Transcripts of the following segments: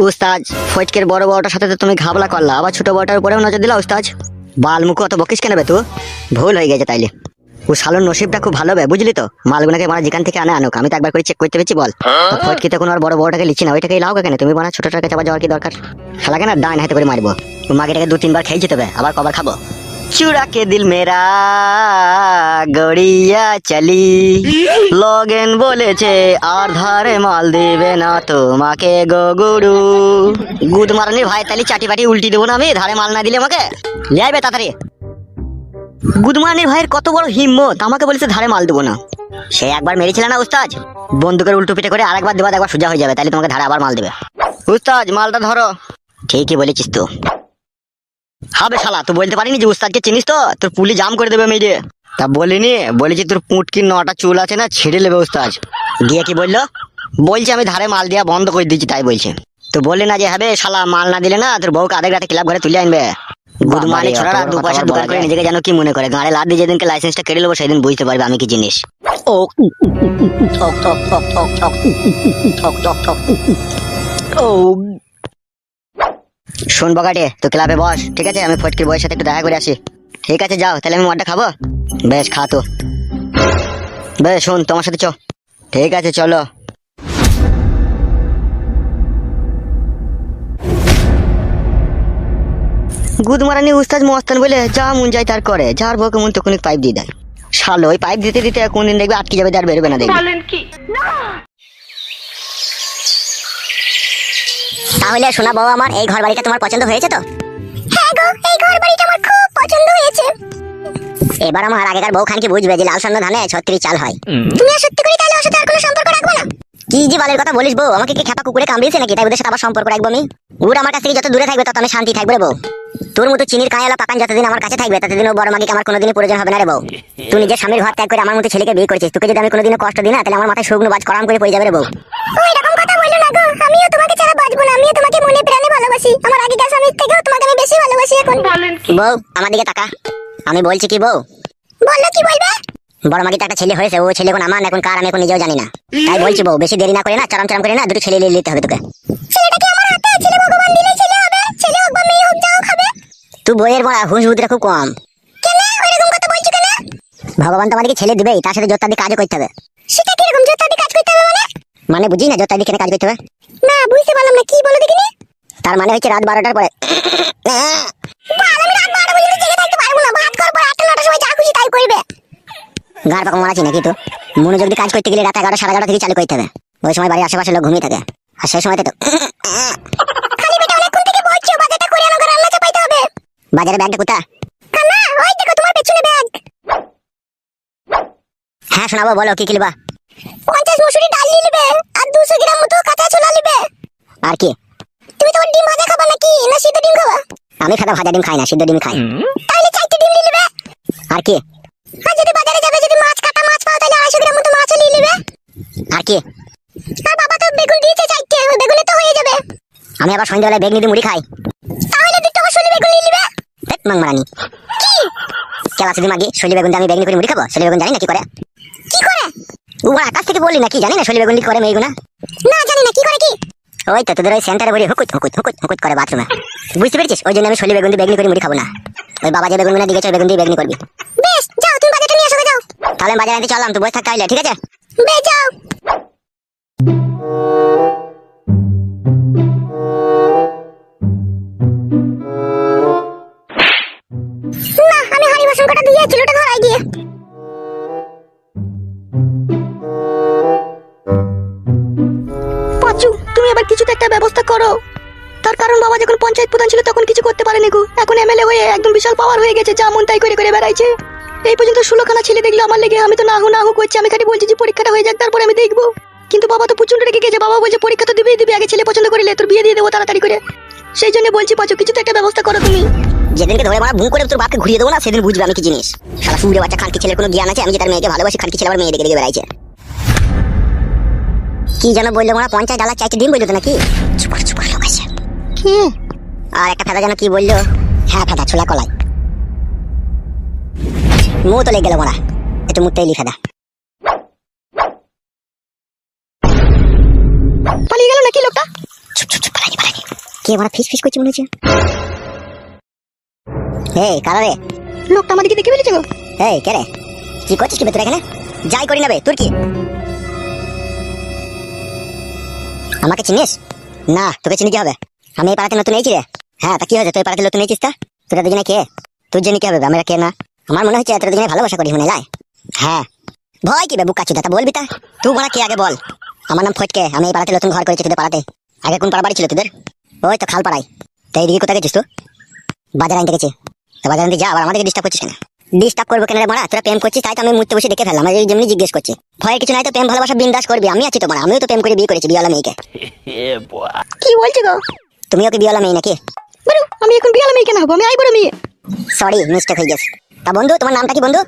উস্তাজ ফটকের বড় বড়টার সাথে তো তুমি ঘাবলা করলা, আবার ছোট বড়টার উপরেও নজর দিলা উস্তাজ। বাল মুখ অত বকিস কেন বে তুই? ভুল হয়ে গেছে তাইলে। ও শালোর নসিবটা খুব ভালো বে, বুঝলি তো? মালগুনাকে মারা যেখান থেকে আনে আনুক, আমি তো একবার করে চেক করতে পেরেছি। বল ফটকিতে কোনো আর বড় বড়টাকে লিখছি না, ওইটাকে লাও কেন তুমি? বানা ছোটটার কাছে আবার যাওয়ার কি দরকার? শালাকে না ডাইন হাতে করে মারবো, মাগেটাকে 2-3 বার খেয়ে যেতে হবে, আবার কবার খাবো? चुरा के दिल मेरा গড়িয়া চলি লগেন বলেছে আর ধারে মাল দিবে না তোমাকে গো গুরু। গুদ মারানি ভাই, তাহলে চাটি পাটি উল্টি দেবো না আমি, ধারে মাল না দিলে আমাকে লিয়াইবে তাড়াতাড়ি। গুদমারানির ভাইয়ের কত বড় হিম্মত, আমাকে বলেছে ধারে মাল দেবো না। সে একবার মেরেছিল না উস্তাজ, বন্দুকের উল্টো পিঠে করে আরেকবার দেবা, একবার সোজা হয়ে যাবে, তাহলে তোমাকে ধারে আবার মাল দেবে। উস্তাজ মালটা ধরো। ঠিকই বলেছিস তো। হবে শালা, তুই বলতে পারিনি যে উস্তাদকে চিনিস তো? তোর পুলি জাম করে দেবে মেয়ে। তা বলিনি, বলেছি তোর পুটকির 9টা চুল আছে না, ছিঁড়ে নেবে উস্তাদ। গিয়ে কি বললো? বলছে আমি ধারে মাল দেওয়া বন্ধ করে দিচ্ছি, তাই বলছে। তো বললি না যে হবে শালা, মাল না দিলে না তোর বউকে আধেক রাতে ক্লাব ঘরে তুলে আনবে। গুদমানি ছোড়ারা 2 পয়সা দোকান করে নিজেকে যেন কি মনে করে। গাড়ি লাদ দিয়ে যেদিনকে লাইসেন্সটা কেটে নেবো সেদিন বুঝতে পারবে আমি কি জিনিস। ও ঠক ঠক ঠক ঠক ঠক ঠক ঠক ঠক। ও শোন বগাটে, তুই ক্লাবে বস, ঠিক আছে? আমি ফটকির বউয়ের সাথে একটু দেখা করে আসি। ঠিক আছে যাও, তাহলে আমি মদটা খাবো। বেশ খা তো। বেশ শোন, তোমার সাথে চ। ঠিক আছে চলো। গুদমারানি উস্তাদ মস্তান বলে যা মন যায় তার করে, যার বউকে মন তখন পাইপ দিয়ে দেয়। শালো ওই পাইপ দিতে দিতে কোনদিন দেখবে আটকে যাবে, আর বেরোবে না দেখবে। তাহলে শোনা বউ আমার, এই ঘর বাড়িটা তোমার পছন্দ হয়েছে তো? হ্যাঁ গো, এই ঘর বাড়িটা আমার খুব পছন্দ হয়েছে। এবার আমার আগেকার বউ খান কি বুঝবে যে লাল সন্ন ধানে 36 চাল হয়। তুমি আর সত্যি করে তাহলে ওর সাথে আর কোনো সম্পর্ক রাখবে না? কি জি বালের কথা বলিস বউ, আমাকে কি খেপা কুকুরে কামড়িয়েছে নাকি তাই ওদের সাথে আবার সম্পর্ক রাখবো আমি? ওর আমার কাছ থেকে যত দূরে থাকবে তত আমি শান্তি থাকবে রে বউ। তোর মতো চিনির কাঁয়ালা পাকান যতদিন আমার কাছে থাকবে ততদিন ও বড় মাগিকে আমার কোনোদিনই প্রয়োজন হবে না রে বউ। তুই নিজের স্বামীর ঘর ত্যাগ করে আমার মতো ছেলেকে বিয়ে করেছিস, তোকে যদি আমি কোনোদিনও কষ্ট দিই না তাহলে আমার মাথায় শুকনো বাজ করাম করে পড়ে যাবে রে বউ। ওই রকম কথা বললো না গো, আমিও তোমাকে ছাড়া বাঁচবো না, আমিও তোমাকে মনে প্রাণে ভালোবাসি। আমার আগেকার স্বামীর থেকেও তোমাকে আমি বেশি ভালোবাসি এখন। বউ আমার দিকে তাকা, আমি বলছি কি বউ? বললো কি বলবে? বড় মাগিতে একটা ছেলে হয়েছে, ও ছেলে এখন আমার এখন কার আমি এখন নিজেও জানি না, তাই বলছি বউ বেশি দেরি না করে না চরম চরম করে না 2টো ছেলে নিয়ে নিতে হবে তোকে। ছেলেটা কি আমার হাতে? ছেলে ভগবান দিলে ছেলে হবে, ছেলে হোক বা মেয়ে হোক যা হোক হবে। তুই বইয়ের বড় হুঁশ বুদ্ধিটা খুব কম। কেন এরকম কথা বলছো কেন? ভগবান তো আমাদেরকে ছেলে দিবেই, তার সাথে জোরদার দিয়ে কাজও করতে হবে। সেটা কি রকম জোরদার দিয়ে কাজ করতে হবে মানে? মানে বুঝি না জোরদার দিয়ে কেন কাজ করতে হবে? না বুঝতে পারলাম না, কি বলো দেখিনি? তার মানে হচ্ছে রাত 12টার পরে। আমি রাত 12টা পর্যন্ত জেগে থাকতে পারবো না, ভাত খাওয়ার পর 8টা-9টার সময় যা খুশি তাই করবে। গার পাকা মারাচ্ছি নাকি? তো মনোযোগ দিয়ে কাজ করতে গেলে রাত 11টা 11:30 থেকে চালু করতে হবে, ওই সময় বাড়ির আশেপাশে লোক ঘুমিয়ে থাকে, আর সেই সময়তে তো খালি পেটে অনেকক্ষণ থেকে বলছো বাজারটা করে আনো, রান্না চাপাইতে হবে। বাজারে ব্যাগটা কোথা? কানা ওই দেখো তোমার পেছনে ব্যাগ। হ্যাঁ শোনাবো, বলো কি কিনবা? 50 মসুরি ডাল নিবে আর 200 গ্রাম মতো কাঁচা ছোলা নিবে। আর কি? তুমি তো ডিম ভাজা খাবা নাকি না সিদ্ধ ডিম খাবা? আমি খাতা ভাজা ডিম খাই না, সিদ্ধ ডিম খাই। তাহলে 4টে ডিম নিবে। আর কি? আর যদি বাজারে যাবে, যদি মাছ কাটা মাছ পাও তাহলে 250 গ্রাম মতো মাছও নিয়ে নেবে। আর কি? আর বাবা তো বেগুন দিয়েছে 4টে, ওই বেগুনে তো হয়ে যাবে। আমি আবার সন্ধ্যাবেলায় বেগুনি দিয়ে মুড়ি খাই। তাহলে 2টো মসুরি বেগুন নিয়ে নেবে। দেখ মাংমারানি কি কেলা যদি মাগি সলি বেগুন দিয়ে আমি বেগুনি করে মুড়ি খাবো? সলি বেগুন জানি না কি করে? কি করে? ও আকাশ থেকে বললি না কি জানি না সলি বেগুন করে মেয়েগুনা? না জানি না কি করে। কি? ওই তো তোদের ওই সেন্টারে বলি হুকুত হুকুত হুকুত হুকুত করে বাথরুমে, বুঝতে পেরেছিস? ওই জন্য আমি সলি বেগুন দিয়ে বেগুনি করে মুড়ি খাবো না। ওই বাবা যে বেগুন গুনা দিয়েছে বেগুন দিয়ে বেগুনি করবি। বেশ যাও, তুমি বাজারটা নিয়ে আসো যাও। তাহলে আমি বাজারে আনতে চললাম, তুই বসে থাক তাইলে, ঠিক আছে? বেশ যাও। না আমি হাড়ি বাসন কটা ধুয়ে চুলোটা ধরাই দিয়ে। পাঁচু তুমি আবার কিছু তো একটা ব্যবস্থা করো, তার কারণ বাবা যখন পঞ্চায়েত প্রধান ছিল তখন কিছু করতে পারেনি গো, এখন এমএলএ হয়ে একদম বিশাল পাওয়ার হয়ে গেছে, যা মন তাই করে করে বেড়াইছে। এই পর্যন্ত 16খানা ছেলে দেখলো আমার লেগে, আমি তো না হু করছি, আমি খালি বলছি যে পরীক্ষাটা হয়ে যাক তারপরে আমি দেখবো। কিন্তু বাবা তো প্রচন্ড রেগে গেছে, বাবা বলছে পরীক্ষা তো দিবেই দিবি, আগে ছেলে পছন্দ করলে তোর বিয়ে দিয়ে দেবো তাড়াতাড়ি করে। সেই জন্য বলছি পাঁচু কিছু তো একটা ব্যবস্থা করো তুমি। যেদিনকে ধরে মারা ভুঁ করে তোর বাপকে ঘুরিয়ে দেবো না সেদিন বুঝবে আমি কি জিনিস। শালা সুরে বাচ্চা খানকি ছেলের কোনো জ্ঞান আছে? আমি যে তার মেয়েকে ভালোবাসি, খানকি ছেলে আমার মেয়ে দেখে দেখে বেড়াইছে। কি যেন বললো মারা? 50 ডালা 4টে ডিম বললো তো নাকি? চুপার চুপার লোক আছে কি? আর একটা ফেদা যেন কি বললো? হ্যাঁ ফেদা ছোলা কলাই। মুখ তো লেগে গেল মারা, একটু মুখটাই লি ফেদা। পালিয়ে গেল নাকি লোকটা? চুপ চুপ চুপ, পালানি পালানি। কে বড় ফিস ফিস করছে মনে হচ্ছে। এই কারা রে? লোকটা আমাদেরকে দেখে ফেলেছে গো। এই কে রে? কি করছিস কি ভেতরে এখানে? যাই করি নেবে তোর কি? আমাকে চিনিস? না তোকে চিনি কি হবে? আমি এই পাড়াতে নতুন এসেছি রে। হ্যাঁ তা কি হয়েছে, তুই এই পাড়াতে নতুন এসেছিস? তা তোরা দুজনে কে? তোর জন্য কি হবে, আমরা কে না? আমার মনে হচ্ছে তোরা দুজনে ভালোবাসা করিস মনে লাই। হ্যাঁ ভয় কি বে বুকা চুদা, তা বলবি তা? তুই বড়া কে আগে বল। আমার নাম ফটকে, আমি এই পাড়াতে নতুন ঘর করেছি তোদের পাড়াতে। আগে কোন পাড়া বাড়ি ছিল তোদের? ওই তো খাল পাড়ায়। তাই এদিকে কোথায় গেছিস তুই? বাজার আনতে গেছি। তা বাজার আনতে যা, আবার আমাদেরকে ডিস্টার্ব করছিস কেন? ডিস্টার্ব করবো কেন রে বড়া? তোরা প্রেম করছিস তাই তো আমি মুহূর্তে বসে দেখে ফেললাম, আমি যেমনি জিজ্ঞেস করছি। ভয়ের কিছু নাই তো, প্রেম ভালোবাসা বিন্দাস করবি, আমি আছি তো বড়া, আমিও তো প্রেম করে বিয়ে করেছি বিয়েওয়ালা মেয়েকে। কি বলছো গো? তুমিও কি বিয়েওয়ালা মেয়ে নাকি? বলো আমি এখন বিয়ালা মেয়ে কেন হবো, আমি আই বড় মেয়ে। সরি মিস্টেক হয়ে গেছে। তা বন্ধু তোমার নামটা কি বন্ধু?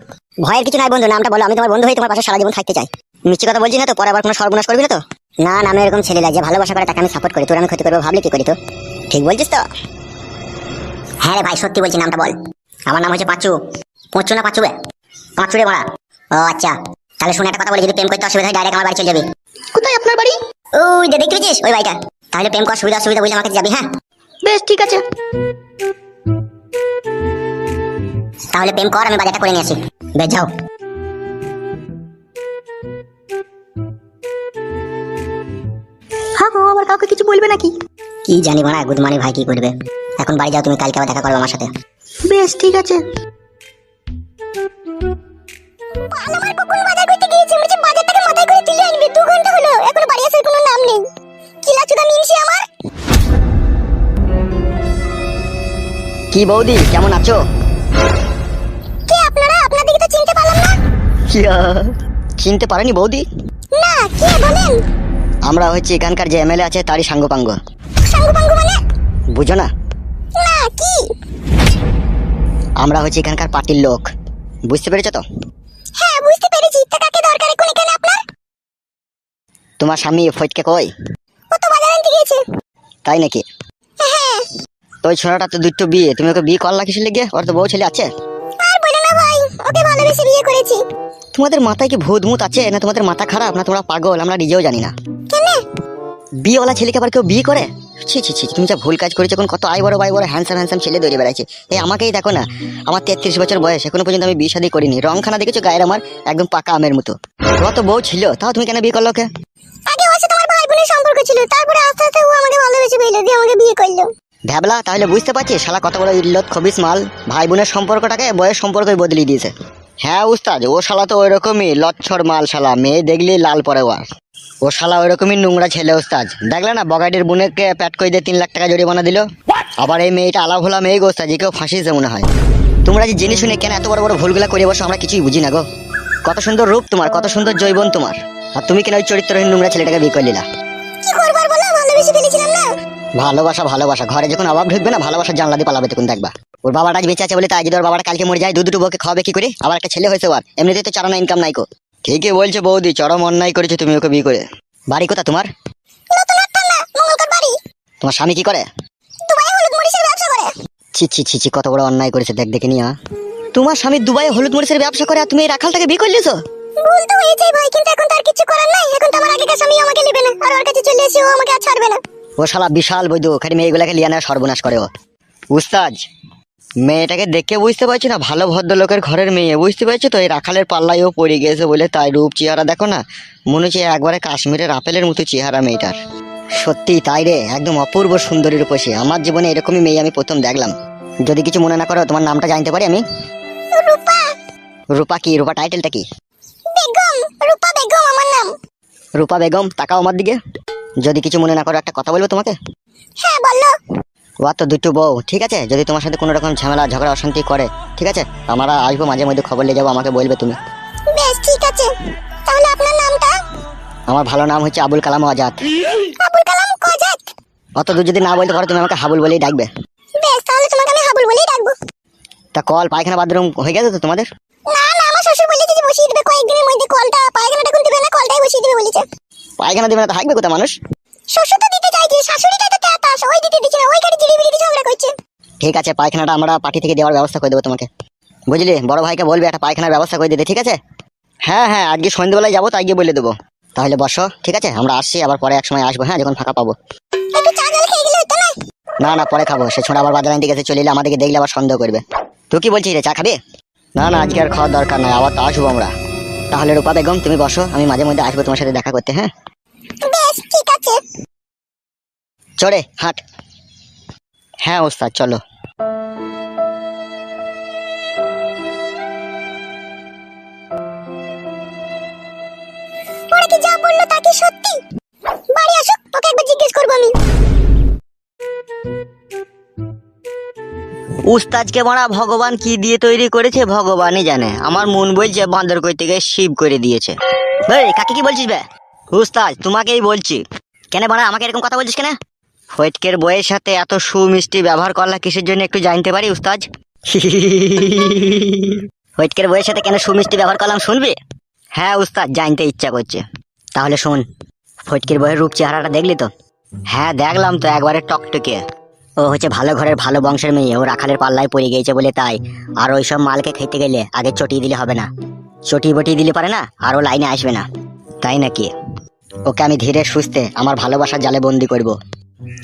ভয়ের কিছু নাই বন্ধু, নামটা বলো, আমি তোমার বন্ধু হয়ে তোমার পাশে সারা জীবন থাকতে চাই। মিষ্টি কথা বলছি না তো, পরে আবার কোনো সর্বনাশ করবি না তো? না না, আমি এরকম ছেলে যে ভালোবাসা করে তাকে আমি সাপোর্ট করি, তোর আমি ক্ষতি করবো ভাবলে কি করি তো? ঠিক বলছিস তো? হ্যাঁ রে ভাই সত্যি বলছি, নামটা বল। আমার নাম হচ্ছে পাঁচু। পঁচু না পাঁচু বে? পাঁচু রে মারা। ও আচ্ছা, তাহলে শুনে একটা কথা বলি, যদি প্রেম করতে অসুবিধা হয় ডাইরেক্ট আমার বাড়ি চলে যাবি। কোথায় আপনার বাড়ি? ওই যে দেখতে পেয়েছিস ওই বাড়িটা। তাহলে প্রেম করার সুবিধা অসুবিধা বুঝে আমাকে যাবি। হ্যাঁ বেশ ঠিক আছে। তাহলে প্রেম কর, আমি বাজারটা করে নিয়ে আসি। বেশ যাও। হ্যাঁ গো, আবার কাউকে কিছু বলবে নাকি? কি জানি মারা, গুদমানি ভাই কি করবে। এখন বাড়ি যাও তুমি, কালকে আবার দেখা করবে আমার সাথে। বেশ ঠিক আছে। আমার কুকুর বাজার করতে গিয়েছে, মুঝে বাজারটাকে মাথায় করে তুলে আনবে। 2 ঘন্টা হলো এখনো বাড়ি আসার কোনো নাম নেই। কিলা চুদা মিনছি আমার। কি বৌদি কেমন আছো? কে আপনারা? আপনাদেরকে তো চিনতে পারলাম না। চিনতে পারেনি বৌদি? না কে বলেন? আমরা হচ্ছে এখানকার যে এমএলএ আছে তারই সাঙ্গপাঙ্গ। সাঙ্গুপাঙ্গু মানে? বুঝো না? না কি? আমরা হচ্ছে এখানকার পার্টির লোক, বুঝতে পেরেছো তো? হ্যাঁ বুঝতে পেরেছি। তা কাকে দরকার কোন এখানে আপনার? তোমার স্বামী ফটকে কই? ও তো বাজার আনতে গিয়েছে। তাই নাকি? হ্যাঁ। তো ওই ছোড়াটা তো দুটো বিয়ে, তুমি ওকে বিয়ে করলা কিসের লেগে? ওর তো বউ ছেলে আছে। আর বলো না ভাই, ওকে ভালোবেসে বিয়ে করেছি। তোমাদের মাথায় কি ভূত মুত আছে, না তোমাদের মাথা খারাপ, না তোমরা পাগল? আমরা নিজেও জানি না। কেন? বিয়েওয়ালা ছেলেকে আবার কেউ বিয়ে করে? ছি ছি ছি, তুমি যা ভুল কাজ করেছো। এখন কত আই বড় বাই বড় হ্যান্ডসাম হ্যান্ডসাম ছেলে দৌড়ে বেড়াচ্ছে। এই আমাকেই দেখো না, আমার 33 বছর বয়স, এখনো পর্যন্ত আমি বিয়ে শাদী করিনি। রংখানা দেখেছো গায়ের আমার, একদম পাকা আমের মতো। তোমার তো বউ ছিল, তাও তুমি কেন বিয়ে করলো ওকে? আগে ওর সাথে আমার ভাই বোনের সম্পর্ক ছিল, তারপরে আস্তে আস্তে ও আমাকে ভালোবেসে ফেলে দিয়ে আমাকে বিয়ে করলো। ভ্যাবলা, তাহলে বুঝতে পারছিস শালা কত বড় ইল্লত খবিস মাল। ভাই বোনের সম্পর্কটাকে বয়স সম্পর্কই বদলে দিয়েছে। হ্যাঁ উস্তাদ, ও শালা তো ওই রকমই লচ্ছর মাল শালা, মেয়ে দেখলি লাল পরে ওয়ার। ও শালা ওই রকমই নোংরা ছেলে উস্তাদ। দেখলে না বগাইডের বোনকে প্যাট করে দিয়ে 3 লাখ টাকা জরিমানা দিল। আবার এই মেয়েটা আলা ভোলা মেয়ে গো উস্তাদ, যে কেউ ফাঁসিয়েছে মনে হয়। তোমরা যে জেনে শুনে কেন এত বড় বড় ভুলগুলা করে বসো, আমরা কিছুই বুঝি না গো। কত সুন্দর রূপ তোমার, কত সুন্দর জৈবন তোমার, আর তুমি কেন ওই চরিত্রহীন নোংরা ছেলেটাকে বিয়ে করলিলা? কি করবার বলো, ভালোবেসে ফেলেছিলাম না। ভালোবাসা ভালোবাসা, ঘরে যখন অভাব ঢুকবে না, ভালোবাসার জানলা দিয়ে পালাবে তখন দেখবা। ওর বাবাটা আজ বেঁচে আছে বলে তাই, যদি ওর বাবাটা কালকে মরে যায়, দুটো বউকে খাওয়াবে কি করে? আবার একটা ছেলে হয়েছে ওর, এমনিতেই তো চারানা ইনকাম নাই কো। ঠিকই বলছো বৌদি, চরম অন্যায় করেছো তুমি ওকে বিয়ে করে। বাড়ি কোথা তোমার? নতুন একটা না, মঙ্গলকর বাড়ি। তোমার স্বামী কি করে? দুবাই হলুদ মরিচের ব্যবসা করে। ছি ছি ছি ছি, কত বড় অন্যায় করেছে দেখ দেখে নিয়া। তোমার স্বামী দুবাইয়ে হলুদ মরিচের ব্যবসা করে, আর তুমি এই রাখালটাকে বিয়ে করলেছো? ভুল তো হয়েছে ভাই, কিন্তু এখন তো আর কিছু করার নাই। এখন তো আমার আগেকার স্বামী আমাকে নেবে না, আর ওর কাছে চলে এসে ও আমাকে আর ছাড়বে না। ও শালা বিশাল বৈধ, খালি মেয়েগুলাকে লিয়ে নেয় সর্বনাশ করে ও। উস্তাদ, মেয়েটাকে দেখে বুঝতে পারছি না ভালো ভদ্রলোকের ঘরের মেয়ে, বুঝতে পারছো তো? এই রাখালের পাল্লায় ও পড়ে গেছে বলে তাই, রূপ চেহারা দেখো না, মনে হচ্ছে একবারে কাশ্মীরের আপেলের মতো চেহারা মেয়েটার। সত্যি তাই রে, একদম অপূর্ব সুন্দরী রূপসী। আমার জীবনে এরকমই মেয়ে আমি প্রথম দেখলাম। যদি কিছু মনে না করো, তোমার নামটা জানতে পারি আমি? রূপা। রূপা কি? রূপা টাইটেলটা কি? বেগম, রূপা বেগম আমার নাম। রূপা বেগম, তাকাও আমার দিকে। যদি কিছু মনে না করো, একটা কথা বলবো তোমাকে। হ্যাঁ বললো। ও তো দুটো বউ, ঠিক আছে? যদি তোমার সাথে কোনো রকম ঝামেলা ঝগড়া অশান্তি করে, ঠিক আছে, আমরা আসবো মাঝে মধ্যে, খবর নিয়ে যাবো, আমাকে বলবে তুমি। বেশ ঠিক আছে। তাহলে আপনার নামটা? আমার ভালো নাম হচ্ছে আবুল কালাম আজাদ। আবুল কালাম আজাদ। অত দূর যদি না বলতে পারো, তুমি আমাকে হাবুল বলেই ডাকবে। বেশ, তাহলে তোমাকে আমি হাবুল বলেই ডাকবো। তা কল পায়খানা বাথরুম হয়ে গেছে তো তোমাদের? না না, আমার শ্বশুর বলেছে যে বসিয়ে দেবে কয়েকদিনের মধ্যে কলটা, পায়খানাটা এখন দেবে না, কলটাই বসিয়ে দেবে বলেছে। পায়খানা দেবে না তো হাঁকবে কোথা মানুষ? শ্বশুর তো দিতে চাইছে, শাশুড়িটাই তো তেতাস, ওই দিতে দিচ্ছে না, ওই গাড়ি জিরিবিরি ঝগড়া করছে। ঠিক আছে, পায়খানাটা আমরা পার্টি থেকে দেওয়ার ব্যবস্থা করে দেবো তোমাকে, বুঝলি? বড় ভাইকে বলবে একটা পায়খানার ব্যবস্থা করে দিতে, ঠিক আছে? হ্যাঁ হ্যাঁ, আজকে সন্ধ্যেবেলায় যাবো, তাই গিয়ে বলে দেবো। তাহলে বসো, ঠিক আছে? আমরা আসছি, আবার পরে এক সময় আসবো, হ্যাঁ, যখন ফাঁকা পাবো। একটু চা না না পরে খাবো, সে ছোড়া আবার বাজার আনতে গেছে, চলে এলে আমাদেরকে দেখলে আবার সন্দেহ করবে। তুই কি বলছিস রে, চা খাবি? না না আজকে আর খাওয়ার দরকার নাই, আবার তো আসবো আমরা। তাহলে রূপা বেগম তুমি বসো, আমি মাঝে মধ্যে আসবো তোমার সাথে দেখা করতে। হ্যাঁ বেশ ঠিক আছে। চড়ে হাট। হ্যাঁ ওস্তাদ চলো। ওরা কি যা বললো তা কি সত্যি? বাড়ি আসুক, ওকে একবার জিজ্ঞেস করবো আমি। উস্তাদকে মারা ভগবান কি দিয়ে তৈরি করেছে ভগবানই জানে, আমার মন বলছে বান্দর কই থেকে শিব করে দিয়েছে। এই কাকে কি বলছিস বে? উস্তাদ তোমাকেই বলছি। কেন মারা আমাকে এরকম কথা বলছিস কেন? ফটকের বইয়ের সাথে এত সুমিষ্টি ব্যবহার করলা কিসের জন্য একটু জানতে পারি উস্তাদ? ফটকের বইয়ের সাথে কেন সুমিষ্টি ব্যবহার করলাম শুনবি? হ্যাঁ উস্তাদ জানতে ইচ্ছা করছে। তাহলে শোন, ফটকের বইয়ের রূপ চেহারাটা দেখলি তো? হ্যাঁ দেখলাম তো, একবারে টকটকে। ও হচ্ছে ভালো ঘরের ভালো বংশের মেয়ে, ও রাখালের পাল্লায় পড়ে গিয়েছে বলে তাই। আর ওইসব মালকে খেতে গেলে আগে চটিয়ে দিলে হবে না, চটিয়ে বটিয়ে দিলে পারে না, আর ও লাইনে আসবে না। তাই নাকি? ওকে আমি ধীরে সুস্থে আমার ভালোবাসার জালে বন্দি করব।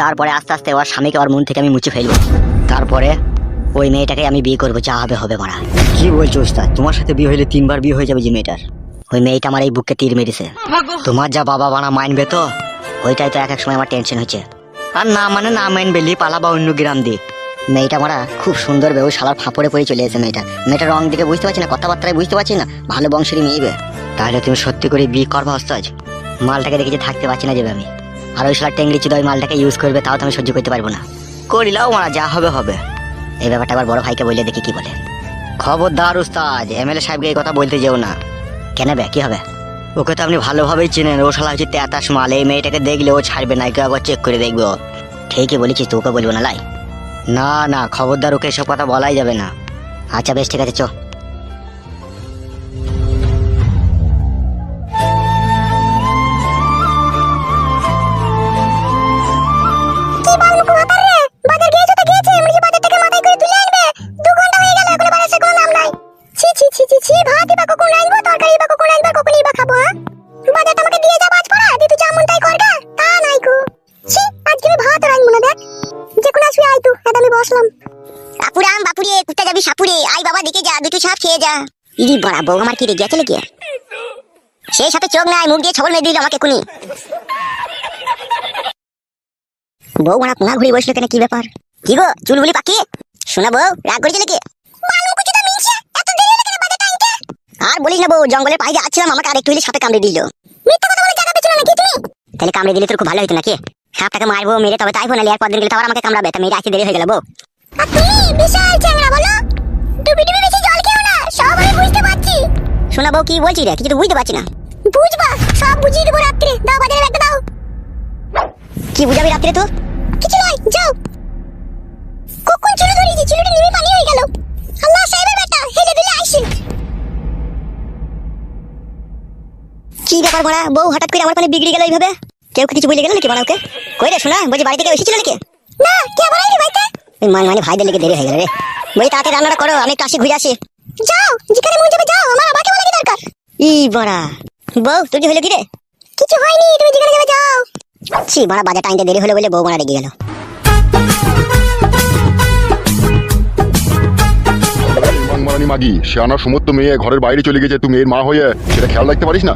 তারপরে আস্তে আস্তে ওর স্বামীকে ওর মন থেকে আমি মুছে ফেলবো। তারপরে ওই মেয়েটাকে আমি বিয়ে করবো, যা হবে হবে মারা। কি বলছো উস্তাদ? তোমার সাথে বিয়ে হলে 3বার বিয়ে হয়ে যাবে যে মেয়েটার? ওই মেয়েটা আমার এই বুককে তীর মেরেছে। তোমার যা বাবা বানা মানবে তো? ওইটাই তো এক এক সময় আমার টেনশন হচ্ছে। আর না মানে না মানবে লি পালাবা অন্য গ্রাম দিয়ে। মেয়েটা মারা খুব সুন্দর বে, ওই শালার ফাঁপড়ে পড়ে চলে এসেছে মেয়েটা। মেয়েটার রং দিকে বুঝতে পারছি না, কথাবার্তায় বুঝতে পারছি না, ভালো বংশেরই মেয়ে। তাহলে তুমি সত্যি করে বিয়ে করবা ওস্তাদ? মালটাকে দেখে যে থাকতে পারছি না যাবে আমি। আর ওই শালা টেংরি চুদা ওই মালটাকে ইউজ করবে, তাও তো আমি সহ্য করতে পারবো না। করিলাও মারা, যা হবে হবে। এই ব্যাপারটা আবার বড় ভাইকে বললে দেখি কি বলে। খবরদার উস্তাদ, এমএলএ সাহেবকে এই কথা বলতে যেও না। কেন বে, কি হবে? ওকে তো আপনি ভালোভাবেই চেনেন, ও শালা হচ্ছে তেতাস মাল। এই মেয়েটাকে দেখলে ও ছাড়বে না, কেউ একবার চেক করে দেখবে ও। ঠিকই বলেছিস, তোকে বলবো না লাই। না না খবরদার, ওকে এসব কথা বলাই যাবে না। আচ্ছা বেশ ঠিক আছে, চো। কি বল মুকু ব্যাপার রে? বাজার গিয়েছো তো গিয়েছে, এমনি বাজার থেকে মাথায় করে তুলে আনবে। 2 ঘন্টা হয়ে গেল, এখনো বাজার কোনো নাম নাই। ছি ছি ছি ছি ছি, ভাতই বা কখন আনবো, তরকারি বা কখন আনবো, কখনই বা খাবো? হ্যাঁ বাজারটা আমাকে দিয়ে যা বাজ পড়া, তুই তো যেমন তাই করগা, তা নাই কো। ছি আজকে আমি ভাত রাখবো না, দেখ যে কোন আসবি আই, তুই এটা আমি বসলাম। বাপুরাম বাপুরে, কোথায় যাবি সাপুরে? আই বাবা দেখে যা, দুটো ছাপ খেয়ে যা। ইরি বড়া বউ আমার কি রে গেছে নাকি? সেই সাথে চোখ নাই, মুখ দিয়ে ছবল মেরে দিল আমাকে কোনি। বউ মারা কোনা ঘুরে বসলো কেন, কি ব্যাপার? কি গো চুলগুলি পাকিয়ে? শোনা বউ, রাগ করেছে নাকি? আর বলিস না বউ, জঙ্গলের পায়ে যাচ্ছিলাম, আমাকে আরেকটু হইলে সাপে কামড়ে দিল। মিথ্যা কথা বলে জায়গা পেছনে নাকি তুমি? তাহলে কামড়ে দিলে তোর খুব ভালো হতো নাকি? সাপটাকে মারবো, মেরে তবে তাইবো, নালে আর কদিন গেলে আবার আমাকে কামড়াবে, তা মেরে আসতে দেরি হয়ে গেল বউ। আর তুমি বিশাল চ্যাংড়া বলো, ডুবি ডুবি বেশি জল খেও না, সব আমি বুঝতে পারছি। শোনা বউ, কি বলছিস রে? কিছু তো বুঝতে পারছি না। বুঝবা, সব বুঝিয়ে দেবো রাত্রে। দাও বাজারে ব্যাগটা দাও। কি বুঝাবি রাত্রে তো? কিছু নয়, যাও। কখন চুলো ধরিয়েছি, চুলোটা নিমে পানি হয়ে গেল। আল্লাহ সাহেবের বেটা হেলে দিলে আইসে। কি ব্যাপার বড়া, বউ হঠাৎ করে আমার পানে বিগড়ে গেল এইভাবে? কেউ কিছু বলে গেল নাকি বড়া ওকে? কই রে শোনা, বলছি বাড়ি থেকে এসেছিল নাকি? না, কে বলাইনি বাড়িতে? ওই মানে ভাইদের লেগে দেরি হয়ে গেল রে। বই তাড়াতাড়ি রান্নাটা করো, আমি একটু আসি, ঘুরে আসি। যাও, যেখানে মন যাবে যাও, আমার বাবাকে বলা কি দরকার? ই বড়া বউ, তুই কি হলো কি রে? কিছু হয়নি, তুমি যেখানে যাবে যাও। ছি বড়া, বাজার টাইমটা দেরি হলো বলে বউ বড়া রেগে গেল। মারানি মাগি, সে আনার সমস্ত মেয়ে ঘরের বাইরে চলে গেছে, তুমি এর মা হয়ে সেটা খেয়াল রাখতে পারিস না?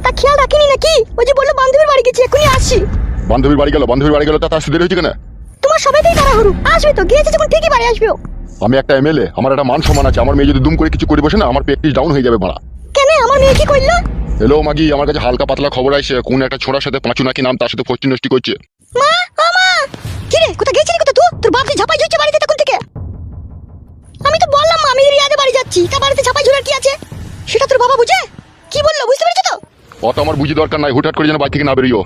তা খেয়াল রাখিনি নাকি? ওই যে বললো বান্ধবীর বাড়ি গেছি, এখনই আসি। বান্ধবীর বাড়ি গেল, তা তার দেরি হয়েছে কেন? তোমার সবাইতেই তাড়াহুড়ো, আসবে তো, গিয়েছে যখন ঠিকই বাড়ি আসবে ও। আমি একটা এমএলএ, আমার একটা মান সম্মান আছে, আমার মেয়ে যদি দুম করে কিছু করে বসে না, আমার প্র্যাকটিস ডাউন হয়ে যাবে মারা। কেন, আমার মেয়ে কি করলো? হ্যালো মাগি, আমার কাছে হালকা পাতলা খবর আসছে, কোন একটা ছোড়ার সাথে পাঁচু নাকি নাম, তার সাথে ফষ্টি নষ্টি করছে। মা, আমা, কি রে, কোথা গেছিলি কোথা তুই? তোর বাপ যে ঝাপাই ঝুলছে বাড়িতে তখন থেকে। আমি তো বললাম মা, আমি রিয়াদের বাড়ি যাচ্ছি, তা বাড়িতে ঝাপাই ঝুলার কি আছে? সেটা তোর বাবা বুঝে? কি বললো বুঝতে পেরেছো তো? অত আমার বুঝি দরকার নাই, হুটহাট করে যেন বাড়ি থেকে না বেরিও।